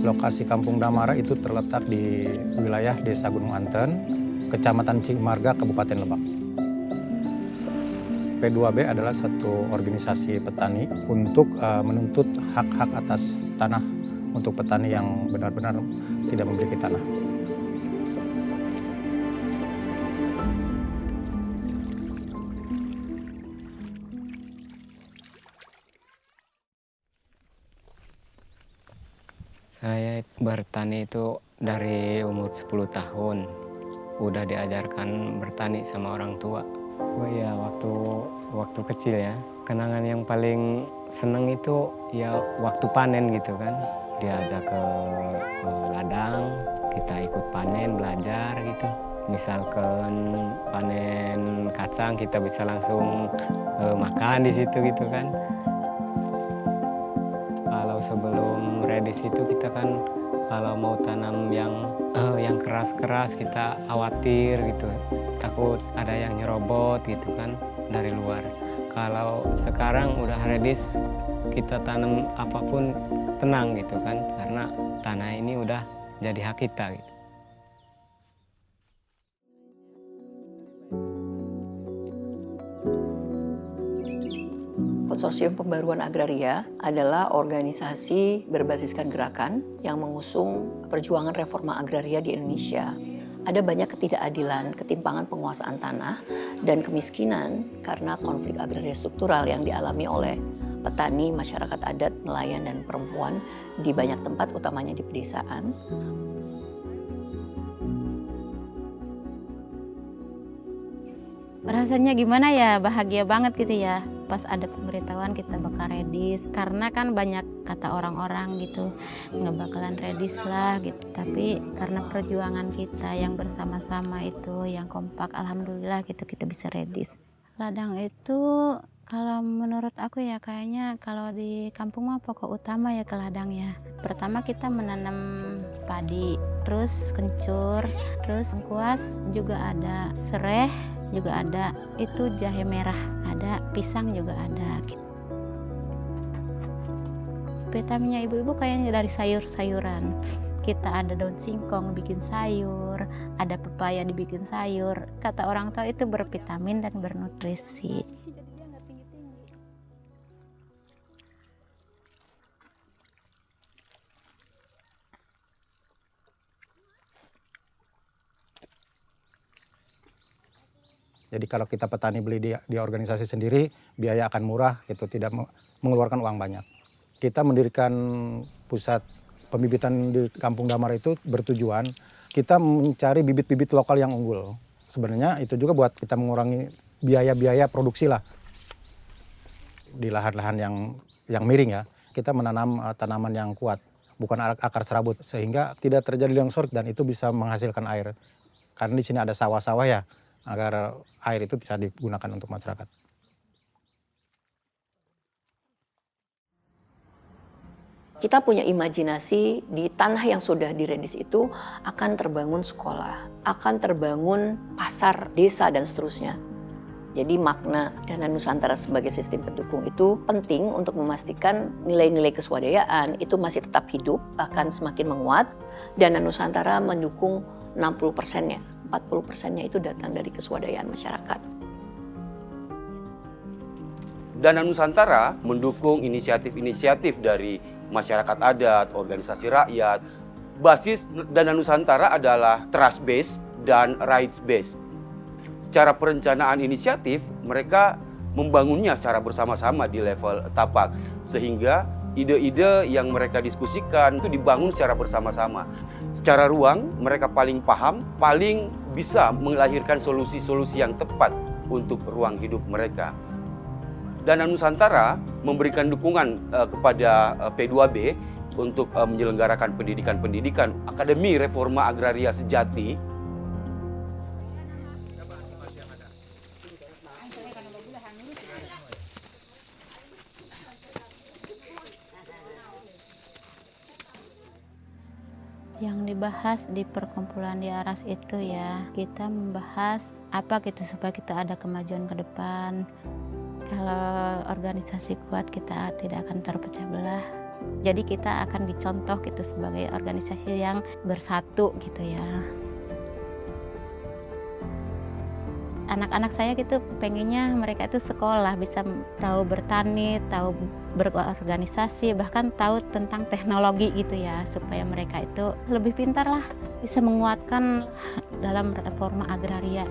Lokasi Kampung Damara itu terletak di wilayah Desa Gunung Anten, Kecamatan Cimarga, Kabupaten Lebak. P2B adalah satu organisasi petani untuk menuntut hak-hak atas tanah untuk petani yang benar-benar tidak memiliki tanah. Saya bertani itu dari umur 10 tahun. Udah diajarkan bertani sama orang tua. Oh iya, waktu kecil ya. Kenangan yang paling seneng itu ya waktu panen gitu kan. Diajak ke ladang, kita ikut panen, belajar gitu. Misalkan panen kacang, kita bisa langsung makan di situ gitu kan. Kalau sebelum redis itu kita kan kalau mau tanam yang keras-keras kita khawatir gitu, takut ada yang nyerobot gitu kan dari luar. Kalau sekarang udah redis kita tanam apapun tenang gitu kan, karena tanah ini udah jadi hak kita gitu. Konsorsium Pembaruan Agraria adalah organisasi berbasiskan gerakan yang mengusung perjuangan reforma agraria di Indonesia. Ada banyak ketidakadilan, ketimpangan penguasaan tanah, dan kemiskinan karena konflik agraria struktural yang dialami oleh petani, masyarakat adat, nelayan, dan perempuan di banyak tempat, utamanya di pedesaan. Rasanya gimana ya, bahagia banget gitu ya. Pas ada pemberitahuan kita bakal redis, karena kan banyak kata orang-orang gitu nggak bakalan redis lah gitu, tapi karena perjuangan kita yang bersama-sama itu yang kompak, alhamdulillah gitu kita bisa redis. Ladang itu kalau menurut aku ya kayaknya kalau di kampung mah pokok utama ya ke ladang ya. Pertama kita menanam padi, terus kencur, terus lengkuas juga ada, sereh juga ada, itu jahe merah ada, pisang juga ada gitu. Vitaminnya ibu-ibu kayaknya dari sayur-sayuran. Kita ada daun singkong bikin sayur, ada pepaya dibikin sayur. Kata orang tua itu bervitamin dan bernutrisi. Jadi kalau kita petani beli di organisasi sendiri, biaya akan murah, gitu, tidak mengeluarkan uang banyak. Kita mendirikan pusat pembibitan di Kampung Damara itu bertujuan kita mencari bibit-bibit lokal yang unggul. Sebenarnya itu juga buat kita mengurangi biaya-biaya produksi lah. Di lahan-lahan yang miring ya, kita menanam tanaman yang kuat, bukan akar serabut, sehingga tidak terjadi longsor dan itu bisa menghasilkan air. Karena di sini ada sawah-sawah ya, agar air itu bisa digunakan untuk masyarakat. Kita punya imajinasi di tanah yang sudah diredis itu akan terbangun sekolah, akan terbangun pasar desa dan seterusnya. Jadi makna Dana Nusantara sebagai sistem pendukung itu penting untuk memastikan nilai-nilai keswadayaan itu masih tetap hidup, bahkan semakin menguat. Dana Nusantara mendukung 60%-nya, 40%-nya itu datang dari keswadayaan masyarakat. Dana Nusantara mendukung inisiatif-inisiatif dari masyarakat adat, organisasi rakyat. Basis Dana Nusantara adalah trust based dan rights based. Secara perencanaan inisiatif, mereka membangunnya secara bersama-sama di level tapak, sehingga ide-ide yang mereka diskusikan itu dibangun secara bersama-sama. Secara ruang, mereka paling paham, paling bisa melahirkan solusi-solusi yang tepat untuk ruang hidup mereka. Dana Nusantara memberikan dukungan kepada P2B untuk menyelenggarakan pendidikan-pendidikan Akademi Reforma Agraria Sejati. Yang dibahas di perkumpulan di Aras itu ya, kita membahas apa gitu supaya kita ada kemajuan ke depan. Kalau organisasi kuat kita tidak akan terpecah belah. Jadi kita akan dicontoh gitu sebagai organisasi yang bersatu gitu ya. Anak-anak saya gitu pengennya mereka itu sekolah, bisa tahu bertani, tahu berorganisasi, bahkan tahu tentang teknologi gitu ya, supaya mereka itu lebih pintar lah, bisa menguatkan dalam reforma agraria.